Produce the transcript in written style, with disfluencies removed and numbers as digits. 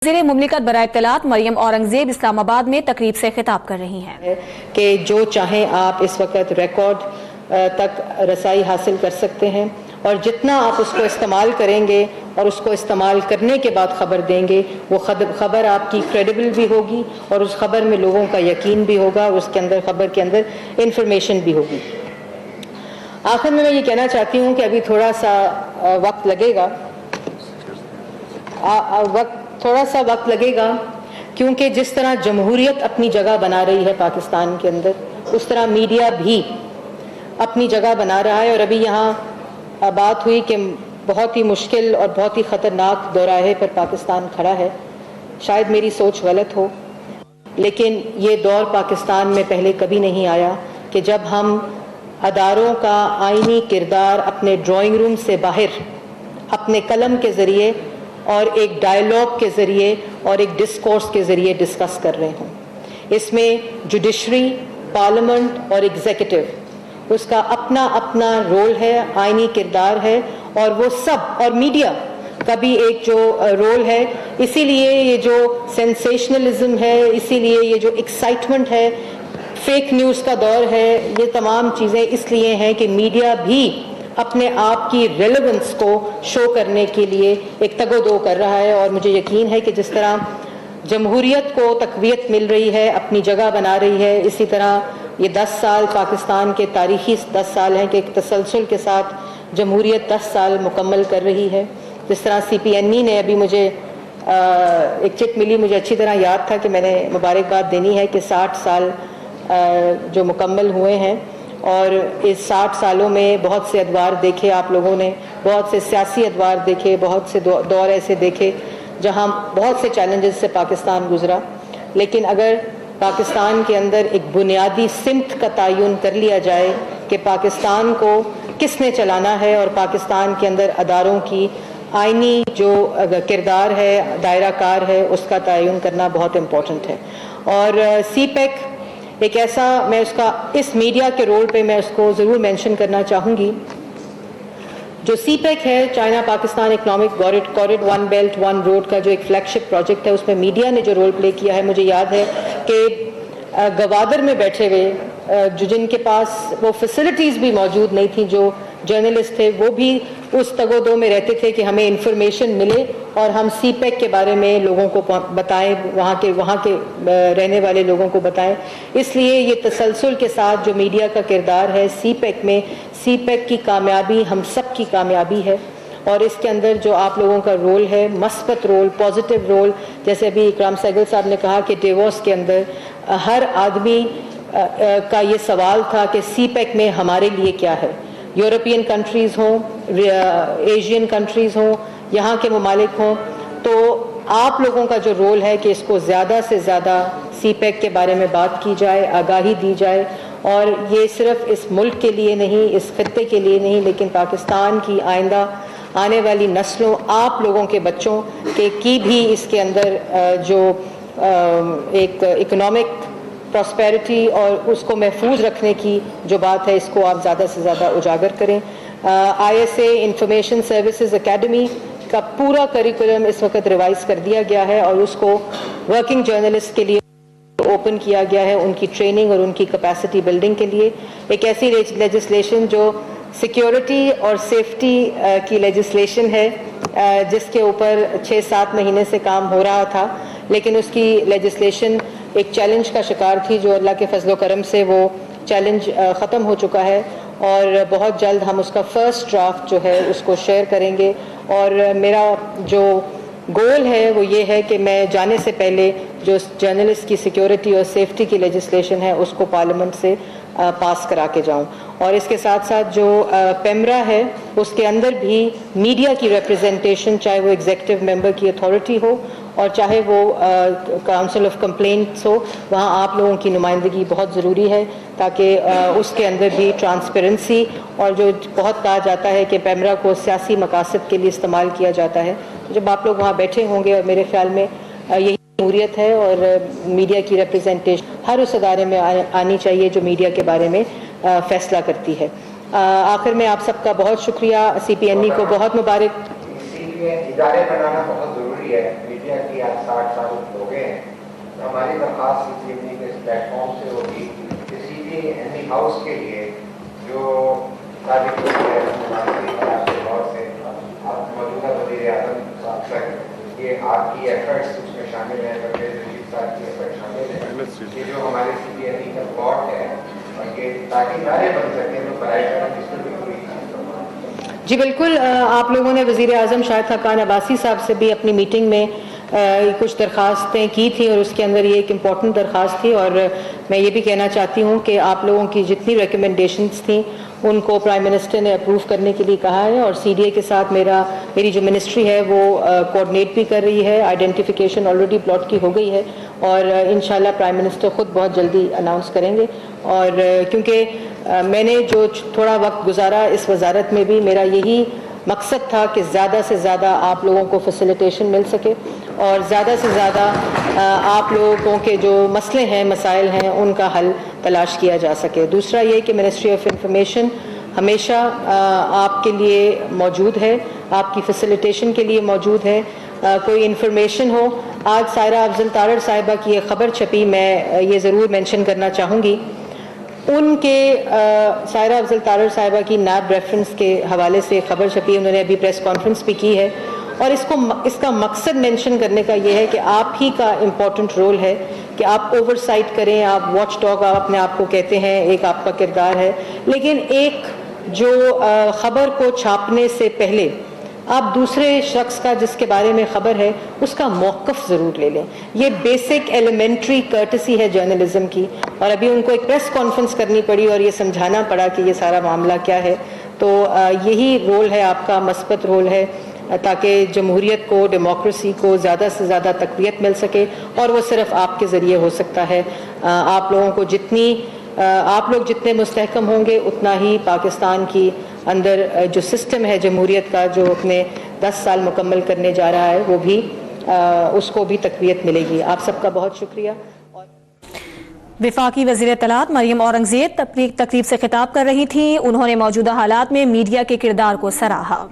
وزیر مملکت برائے اطلاعات مریم اورنگزیب اسلام آباد میں تقریب سے خطاب کر رہی ہیں کہ جو چاہیں آپ اس وقت ریکارڈ تک رسائی حاصل کر سکتے ہیں، اور جتنا آپ اس کو استعمال کریں گے اور اس کو استعمال کرنے کے بعد خبر دیں گے، وہ خبر آپ کی کریڈیبل بھی ہوگی اور اس خبر میں لوگوں کا یقین بھی ہوگا، اور اس کے اندر خبر کے اندر انفارمیشن بھی ہوگی۔ آخر میں یہ کہنا چاہتی ہوں کہ ابھی تھوڑا سا وقت لگے گا کیونکہ جس طرح جمہوریت اپنی جگہ بنا رہی ہے پاکستان کے اندر، اس طرح میڈیا بھی اپنی جگہ بنا رہا ہے۔ اور ابھی یہاں بات ہوئی کہ بہت ہی مشکل اور بہت ہی خطرناک دوراہے پر پاکستان کھڑا ہے۔ شاید میری سوچ غلط ہو، لیکن یہ دور پاکستان میں پہلے کبھی نہیں آیا کہ جب ہم اداروں کا آئینی کردار اپنے ڈرائنگ روم سے باہر اپنے قلم کے ذریعے اور ایک ڈائیلاگ کے ذریعے اور ایک ڈسکورس کے ذریعے ڈسکس کر رہے ہوں۔ اس میں جوڈیشری، پارلیمنٹ اور ایگزیکٹو، اس کا اپنا اپنا رول ہے، آئینی کردار ہے، اور وہ سب، اور میڈیا کا بھی ایک جو رول ہے۔ اسی لیے یہ جو سینسیشنلزم ہے، اسی لیے یہ جو ایکسائٹمنٹ ہے، فیک نیوز کا دور ہے، یہ تمام چیزیں اس لیے ہیں کہ میڈیا بھی اپنے آپ کی ریلیونس کو شو کرنے کے لیے ایک تگ و دو کر رہا ہے۔ اور مجھے یقین ہے کہ جس طرح جمہوریت کو تقویت مل رہی ہے، اپنی جگہ بنا رہی ہے، اسی طرح یہ 10 سال پاکستان کے تاریخی 10 سال ہیں کہ ایک تسلسل کے ساتھ جمہوریت 10 سال مکمل کر رہی ہے۔ جس طرح CPNE نے ابھی مجھے ایک چٹ ملی، مجھے اچھی طرح یاد تھا کہ میں نے مبارکباد دینی ہے کہ 60 سال جو مکمل ہوئے ہیں، اور اس 60 سالوں میں بہت سے ادوار دیکھے آپ لوگوں نے، بہت سے سیاسی ادوار دیکھے، بہت سے دور ایسے دیکھے جہاں بہت سے چیلنجز سے پاکستان گزرا۔ لیکن اگر پاکستان کے اندر ایک بنیادی سمت کا تعین کر لیا جائے کہ پاکستان کو کس نے چلانا ہے، اور پاکستان کے اندر اداروں کی آئینی جو کردار ہے، دائرہ کار ہے، اس کا تعین کرنا بہت امپورٹنٹ ہے۔ اور CPEC ایک ایسا، میں اس میڈیا کے رول پہ میں اس کو ضرور مینشن کرنا چاہوں گی۔ جو CPEC ہے، China Pakistan economic corridor, one belt one road کا جو ایک فلیگ شپ پروجیکٹ ہے، اس میں میڈیا نے جو رول پلے کیا ہے، مجھے یاد ہے کہ گوادر میں بیٹھے ہوئے جن کے پاس وہ فیسلٹیز بھی موجود نہیں تھیں، جو جرنلسٹ تھے، وہ بھی اس تگ و دو میں رہتے تھے کہ ہمیں انفارمیشن ملے اور ہم CPEC کے بارے میں لوگوں کو بتائیں، وہاں کے رہنے والے لوگوں کو بتائیں۔ اس لیے یہ تسلسل کے ساتھ جو میڈیا کا کردار ہے CPEC میں، CPEC کی کامیابی ہم سب کی کامیابی ہے، اور اس کے اندر جو آپ لوگوں کا رول ہے، مثبت رول، پازیٹیو رول، جیسے ابھی اکرام سہگل صاحب نے کہا کہ ڈیووس کے اندر ہر آدمی کا یہ سوال تھا کہ CPEC میں ہمارے لیے کیا ہے۔ یورپین کنٹریز ہوں، ایشین کنٹریز ہوں، یہاں کے ممالک ہوں، تو آپ لوگوں کا جو رول ہے کہ اس کو زیادہ سے زیادہ CPEC کے بارے میں بات کی جائے، آگاہی دی جائے، اور یہ صرف اس ملک کے لیے نہیں، اس خطے کے لیے نہیں، لیکن پاکستان کی آئندہ آنے والی نسلوں، آپ لوگوں کے بچوں کی بھی اس کے اندر جو ایک اکنامک پراسپیرٹی اور اس کو محفوظ رکھنے کی جو بات ہے، اس کو آپ زیادہ سے زیادہ اجاگر کریں۔ ISA انفارمیشن سروسز اکیڈمی کا پورا کریکولم اس وقت ریوائز کر دیا گیا ہے، اور اس کو ورکنگ جرنلسٹ کے لیے اوپن کیا گیا ہے، ان کی ٹریننگ اور ان کی کیپیسٹی بلڈنگ کے لیے۔ ایک ایسی لیجسلیشن جو سیکیورٹی اور سیفٹی کی لیجسلیشن ہے، جس کے اوپر 6-7 مہینے سے کام ہو رہا تھا، لیکن اس کی لیجسلیشن ایک چیلنج کا شکار تھی، جو اللہ کے فضل و کرم سے وہ چیلنج ختم ہو چکا ہے، اور بہت جلد ہم اس کا فرسٹ ڈرافٹ جو ہے اس کو شیئر کریں گے۔ اور میرا جو گول ہے وہ یہ ہے کہ میں جانے سے پہلے جو جرنلسٹ کی سیکیورٹی اور سیفٹی کی لیجسلیشن ہے اس کو پارلیمنٹ سے پاس کرا کے جاؤں، اور اس کے ساتھ ساتھ جو پیمرا ہے اس کے اندر بھی میڈیا کی ریپرزنٹیشن، چاہے وہ ایگزیکٹو ممبر کی اتھارٹی ہو اور چاہے وہ کاؤنسل آف کمپلینٹس ہو، وہاں آپ لوگوں کی نمائندگی بہت ضروری ہے، تاکہ اس کے اندر بھی ٹرانسپیرنسی، اور جو بہت کہا جاتا ہے کہ پیمرا کو سیاسی مقاصد کے لیے استعمال کیا جاتا ہے، جب آپ لوگ وہاں بیٹھے ہوں گے، اور میرے خیال میں یہی جمہوریت ہے، اور میڈیا کی ریپرزنٹیشن ہر اس ادارے میں آنی چاہیے جو میڈیا کے بارے میں فیصلہ کرتی ہے۔ آخر میں آپ سب کا بہت شکریہ، CPNE کو بہت مبارک۔ ادارے بنانا بہت ضروری ہے، میڈیا کی آپ 60 سال ہو گئے ہیں. تو ہماری درخواست اس لیے کہ اس پلیٹ فارم سے ہوگی کہ CBI ہاؤس کے لیے جو سابق دور سے موجودہ وزیر اعظم صاحب تک یہ آپ کی ایفرٹس اس میں شامل ہیں, پرویز رشید صاحب کی ایفرٹ شامل ہے کہ جو ہمارے CBI کا بورڈ ہے اور یہ تاکہ ادارے بن سکیں تو براہ کرم اس میں بھی کوئی جی بالکل. آپ لوگوں نے وزیر اعظم شاہد خاقان عباسی صاحب سے بھی اپنی میٹنگ میں کچھ درخواستیں کی تھیں اور اس کے اندر یہ ایک امپورٹنٹ درخواست تھی, اور میں یہ بھی کہنا چاہتی ہوں کہ آپ لوگوں کی جتنی ریکمنڈیشنز تھیں ان کو پرائم منسٹر نے اپروو کرنے کے لیے کہا ہے, اور CDA کے ساتھ میری جو منسٹری ہے وہ کوآرڈینیٹ بھی کر رہی ہے. آئیڈینٹیفیکیشن آلریڈی پلاٹ کی ہو گئی ہے اور انشاءاللہ پرائم منسٹر خود بہت جلدی اناؤنس کریں گے. اور کیونکہ میں نے جو تھوڑا وقت گزارا اس وزارت میں بھی میرا یہی مقصد تھا کہ زیادہ سے زیادہ آپ لوگوں کو فیسیلیٹیشن مل سکے اور زیادہ سے زیادہ آپ لوگوں کے جو مسئلے ہیں مسائل ہیں ان کا حل تلاش کیا جا سکے. دوسرا یہ کہ منسٹری آف انفارمیشن ہمیشہ آپ کے لیے موجود ہے, آپ کی فیسیلیٹیشن کے لیے موجود ہے. کوئی انفارمیشن ہو, آج سائرہ افضل تارڑ صاحبہ کی ایک خبر چھپی, میں یہ ضرور مینشن کرنا چاہوں گی. ان کے سائرہ افضل تارڑ صاحبہ کی نیب ریفرنس کے حوالے سے خبر چھپی, انہوں نے ابھی پریس کانفرنس بھی کی ہے, اور اس کا مقصد مینشن کرنے کا یہ ہے کہ آپ ہی کا امپورٹنٹ رول ہے کہ آپ اوور سائٹ کریں. آپ واچ ڈاگ آپ اپنے آپ کو کہتے ہیں, ایک آپ کا کردار ہے, لیکن ایک جو خبر کو چھاپنے سے پہلے آپ دوسرے شخص کا جس کے بارے میں خبر ہے اس کا موقف ضرور لے لیں. یہ بیسک ایلیمنٹری کرٹسی ہے جرنلزم کی, اور ابھی ان کو ایک پریس کانفرنس کرنی پڑی اور یہ سمجھانا پڑا کہ یہ سارا معاملہ کیا ہے. تو یہی رول ہے آپ کا, مثبت رول ہے, تاکہ جمہوریت کو, ڈیموکریسی کو زیادہ سے زیادہ تقویت مل سکے, اور وہ صرف آپ کے ذریعے ہو سکتا ہے. آپ لوگوں کو آپ لوگ جتنے مستحکم ہوں گے اتنا ہی پاکستان کی اندر جو سسٹم ہے جمہوریت کا جو اپنے 10 سال مکمل کرنے جا رہا ہے وہ بھی اس کو بھی تقویت ملے گی. آپ سب کا بہت شکریہ. وفاقی وزیر اطلاعات مریم اورنگزیب تقریب سے خطاب کر رہی تھیں. انہوں نے موجودہ حالات میں میڈیا کے کردار کو سراہا.